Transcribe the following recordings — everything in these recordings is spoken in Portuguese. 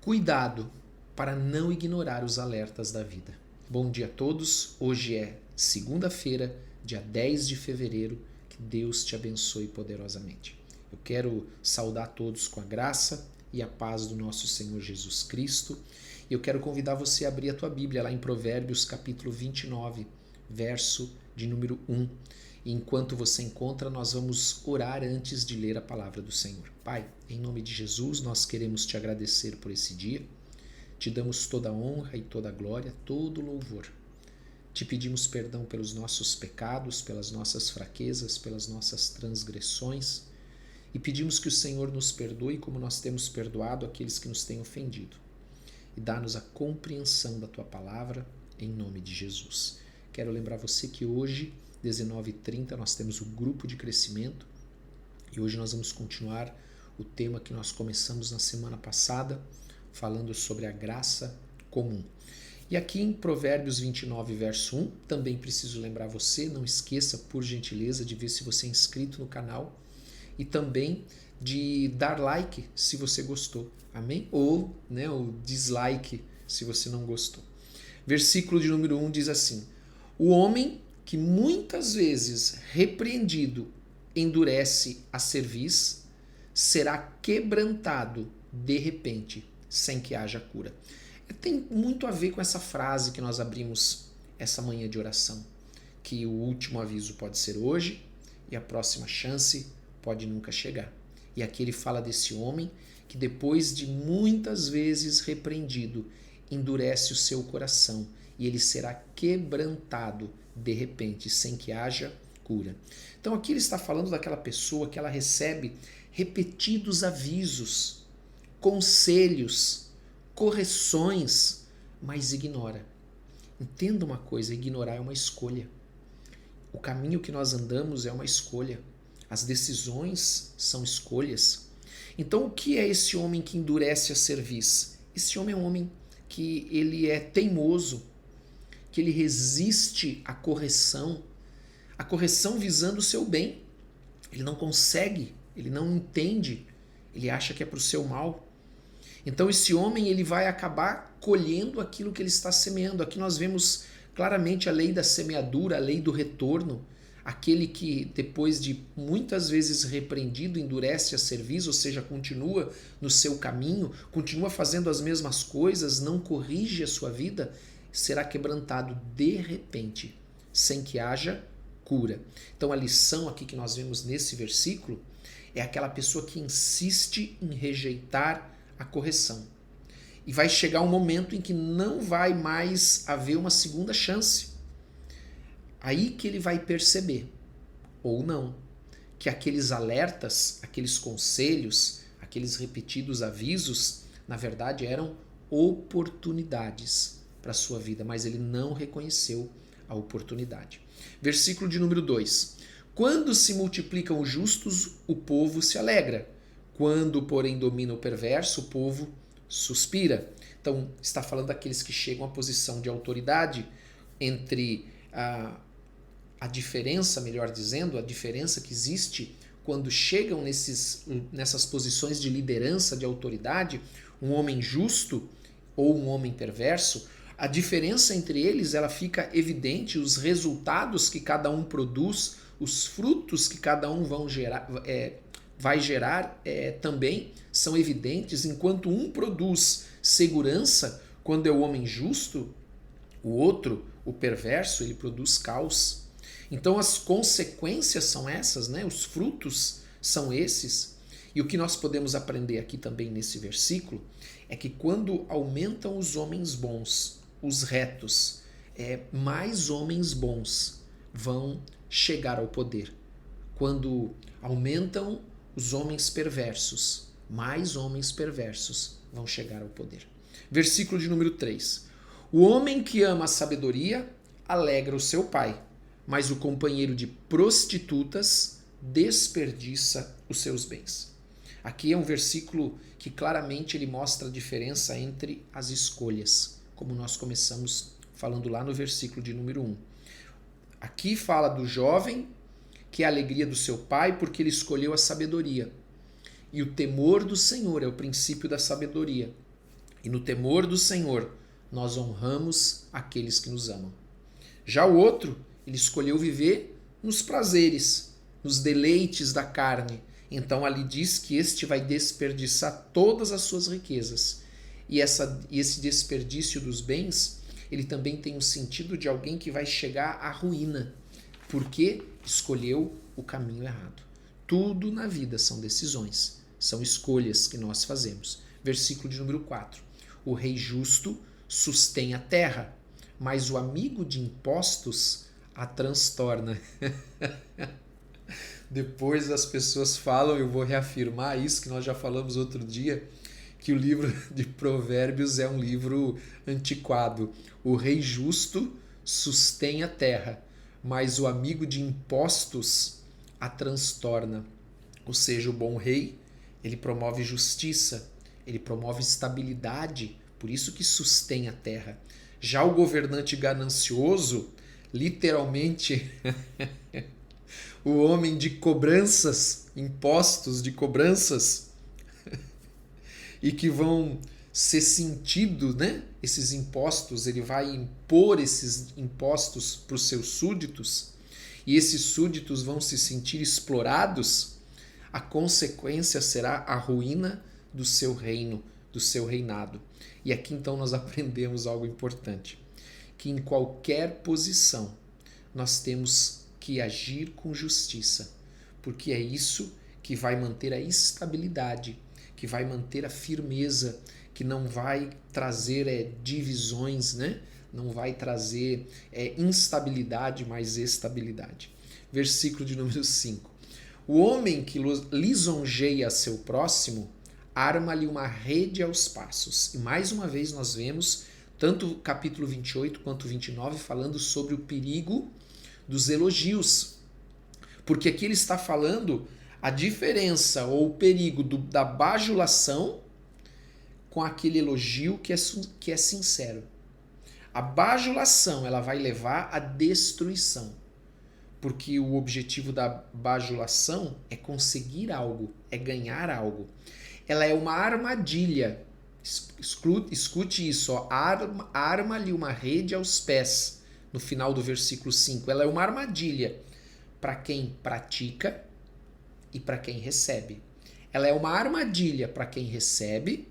Cuidado para não ignorar os alertas da vida. Bom dia a todos. Hoje é segunda-feira, dia 10 de fevereiro. Que Deus te abençoe poderosamente. Eu quero saudar todos com a graça e a paz do nosso Senhor Jesus Cristo. E eu quero convidar você a abrir a tua Bíblia lá em Provérbios capítulo 29, verso de número 1. E enquanto você encontra, nós vamos orar antes de ler a palavra do Senhor. Pai, em nome de Jesus, nós queremos te agradecer por esse dia. Te damos toda a honra e toda a glória, todo o louvor. Te pedimos perdão pelos nossos pecados, pelas nossas fraquezas, pelas nossas transgressões. E pedimos que o Senhor nos perdoe como nós temos perdoado aqueles que nos têm ofendido. E dá-nos a compreensão da tua palavra, em nome de Jesus. Quero lembrar você que hoje, 19h30, nós temos o grupo de crescimento. E hoje nós vamos continuar o tema que nós começamos na semana passada, falando sobre a graça comum. E aqui em Provérbios 29, verso 1, também preciso lembrar você, não esqueça, por gentileza, de ver se você é inscrito no canal e também de dar like se você gostou, amém? Ou o dislike se você não gostou. Versículo de número 1 diz assim: o homem que muitas vezes repreendido endurece a cerviz, será quebrantado de repente, sem que haja cura. Tem muito a ver com essa frase que nós abrimos essa manhã de oração, que o último aviso pode ser hoje e a próxima chance pode nunca chegar. E aqui ele fala desse homem que depois de muitas vezes repreendido, endurece o seu coração e ele será quebrantado de repente, sem que haja cura. Então aqui ele está falando daquela pessoa que ela recebe repetidos avisos, conselhos, correções, mas ignora. Entenda uma coisa, ignorar é uma escolha. O caminho que nós andamos é uma escolha. As decisões são escolhas. Então o que é esse homem que endurece a cerviz? Esse homem é um homem que ele é teimoso, que ele resiste à correção visando o seu bem. Ele não consegue, ele não entende, ele acha que é para o seu mal. Então esse homem ele vai acabar colhendo aquilo que ele está semeando. Aqui nós vemos claramente a lei da semeadura, a lei do retorno. Aquele que depois de muitas vezes repreendido endurece a cerviz, ou seja, continua no seu caminho, continua fazendo as mesmas coisas, não corrige a sua vida, será quebrantado de repente, sem que haja cura. Então a lição aqui que nós vemos nesse versículo é aquela pessoa que insiste em rejeitar a correção. E vai chegar um momento em que não vai mais haver uma segunda chance. Aí que ele vai perceber, ou não, que aqueles alertas, aqueles conselhos, aqueles repetidos avisos, na verdade eram oportunidades para a sua vida, mas ele não reconheceu a oportunidade. Versículo de número 2. Quando se multiplicam os justos, o povo se alegra. Quando, porém, domina o perverso, o povo suspira. Então, está falando daqueles que chegam à posição de autoridade entre a diferença, melhor dizendo, a diferença que existe quando chegam nessas posições de liderança, de autoridade, um homem justo ou um homem perverso. A diferença entre eles ela fica evidente, os resultados que cada um produz, os frutos que cada um vai gerar também são evidentes. Enquanto um produz segurança, quando é o homem justo, o outro, o perverso, ele produz caos. Então as consequências são essas, os frutos são esses. E o que nós podemos aprender aqui também nesse versículo é que quando aumentam os homens bons, os retos, mais homens bons vão chegar ao poder. Quando aumentam os homens perversos, mais homens perversos vão chegar ao poder. Versículo de número 3. O homem que ama a sabedoria alegra o seu pai, mas o companheiro de prostitutas desperdiça os seus bens. Aqui é um versículo que claramente ele mostra a diferença entre as escolhas, como nós começamos falando lá no versículo de número 1. Aqui fala do jovem que é a alegria do seu pai porque ele escolheu a sabedoria. E o temor do Senhor é o princípio da sabedoria. E no temor do Senhor, nós honramos aqueles que nos amam. Já o outro, ele escolheu viver nos prazeres, nos deleites da carne. Então ali diz que este vai desperdiçar todas as suas riquezas. E esse desperdício dos bens, ele também tem o sentido de alguém que vai chegar à ruína, porque escolheu o caminho errado. Tudo na vida são decisões, são escolhas que nós fazemos. Versículo de número 4. O rei justo sustém a terra, mas o amigo de impostos a transtorna. Depois as pessoas falam, eu vou reafirmar isso que nós já falamos outro dia, que o livro de Provérbios é um livro antiquado. O rei justo sustém a terra, mas o amigo de impostos a transtorna. Ou seja, o bom rei, ele promove justiça, ele promove estabilidade, por isso que sustém a terra. Já o governante ganancioso, literalmente, o homem de cobranças, impostos de cobranças, e que vão ser sentido, né? Esses impostos, ele vai impor esses impostos para os seus súditos, e esses súditos vão se sentir explorados, a consequência será a ruína do seu reino, do seu reinado. E aqui então nós aprendemos algo importante, que em qualquer posição nós temos que agir com justiça, porque é isso que vai manter a estabilidade, que vai manter a firmeza, que não vai trazer divisões, né? Não vai trazer instabilidade, mas estabilidade. Versículo de número 5. O homem que lisonjeia seu próximo, arma-lhe uma rede aos passos. E mais uma vez nós vemos, tanto o capítulo 28 quanto 29, falando sobre o perigo dos elogios. Porque aqui ele está falando a diferença ou o perigo da bajulação com aquele elogio que é sincero. A bajulação, ela vai levar à destruição, porque o objetivo da bajulação é conseguir algo, é ganhar algo. Ela é uma armadilha. Escute isso, ó. Arma-lhe uma rede aos pés, no final do versículo 5. Ela é uma armadilha para quem pratica e para quem recebe. Ela é uma armadilha para quem recebe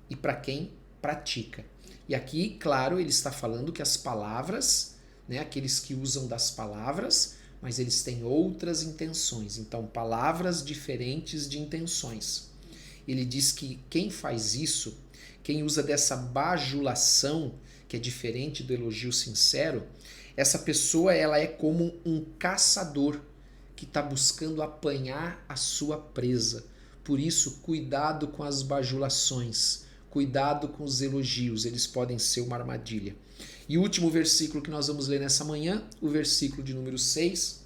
e para quem pratica. E aqui, claro, ele está falando que as palavras, né, aqueles que usam das palavras, mas eles têm outras intenções. Então, palavras diferentes de intenções. Ele diz que quem faz isso, quem usa dessa bajulação, que é diferente do elogio sincero, essa pessoa ela é como um caçador que está buscando apanhar a sua presa. Por isso, cuidado com as bajulações, cuidado com os elogios, eles podem ser uma armadilha. E o último versículo que nós vamos ler nessa manhã, o versículo de número 6.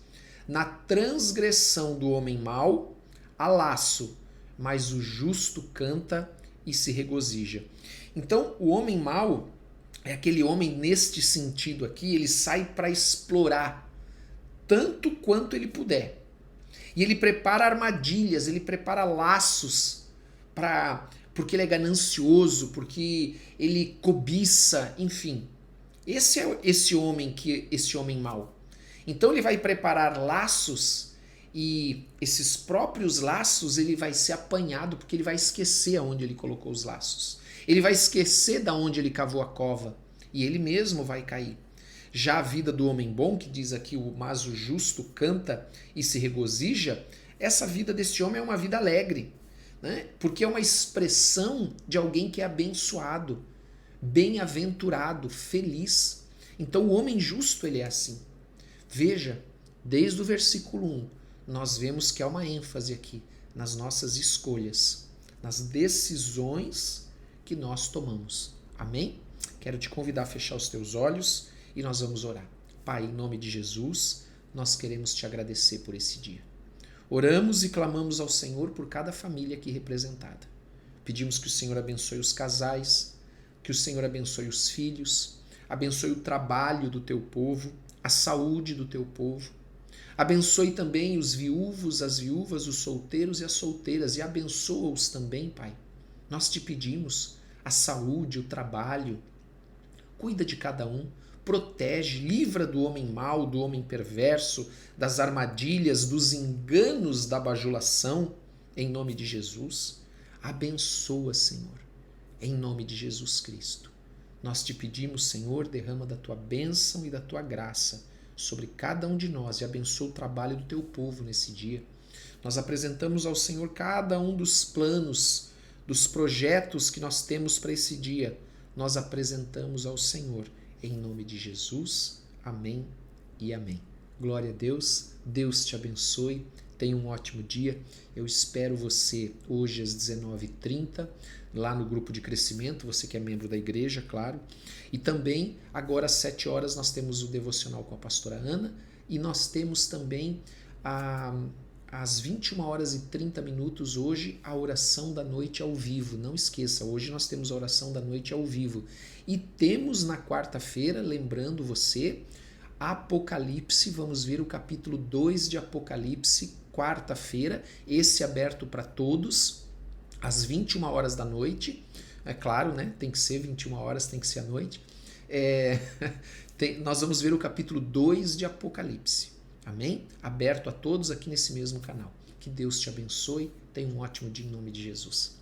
Na transgressão do homem mau, há laço, mas o justo canta e se regozija. Então, o homem mau é aquele homem, neste sentido aqui, ele sai para explorar tanto quanto ele puder. E ele prepara armadilhas, ele prepara laços porque ele é ganancioso, porque ele cobiça, enfim. Esse é esse homem mau. Então ele vai preparar laços e esses próprios laços ele vai ser apanhado porque ele vai esquecer aonde ele colocou os laços. Ele vai esquecer da onde ele cavou a cova e ele mesmo vai cair. Já a vida do homem bom, que diz aqui, mas o justo canta e se regozija, essa vida desse homem é uma vida alegre, né? Porque é uma expressão de alguém que é abençoado, bem-aventurado, feliz. Então o homem justo ele é assim. Veja, desde o versículo 1, nós vemos que há uma ênfase aqui nas nossas escolhas, nas decisões que nós tomamos. Amém? Quero te convidar a fechar os teus olhos e nós vamos orar. Pai, em nome de Jesus, nós queremos te agradecer por esse dia. Oramos e clamamos ao Senhor por cada família aqui representada. Pedimos que o Senhor abençoe os casais, que o Senhor abençoe os filhos, abençoe o trabalho do teu povo, a saúde do teu povo. Abençoe também os viúvos, as viúvas, os solteiros e as solteiras, e abençoa-os também, Pai. Nós te pedimos, a saúde, o trabalho. Cuida de cada um, protege, livra do homem mau, do homem perverso, das armadilhas, dos enganos da bajulação, em nome de Jesus. Abençoa, Senhor, em nome de Jesus Cristo. Nós te pedimos, Senhor, derrama da tua bênção e da tua graça sobre cada um de nós e abençoa o trabalho do teu povo nesse dia. Nós apresentamos ao Senhor cada um dos planos, dos projetos que nós temos para esse dia. Nós apresentamos ao Senhor, em nome de Jesus. Amém e amém. Glória a Deus, Deus te abençoe, tenha um ótimo dia. Eu espero você hoje às 19h30, lá no grupo de crescimento, você que é membro da igreja, claro. E também, agora às 7 horas, nós temos o devocional com a pastora Ana e nós temos também às 21h30 hoje a oração da noite ao vivo. Não esqueça, hoje nós temos a oração da noite ao vivo. E temos na quarta-feira, lembrando você, Apocalipse, vamos ver o capítulo 2 de Apocalipse, quarta-feira, esse aberto para todos, às 21h. É claro, né? Tem que ser 21h, tem que ser à noite. Nós vamos ver o capítulo 2 de Apocalipse. Amém? Aberto a todos aqui nesse mesmo canal. Que Deus te abençoe. Tenha um ótimo dia em nome de Jesus.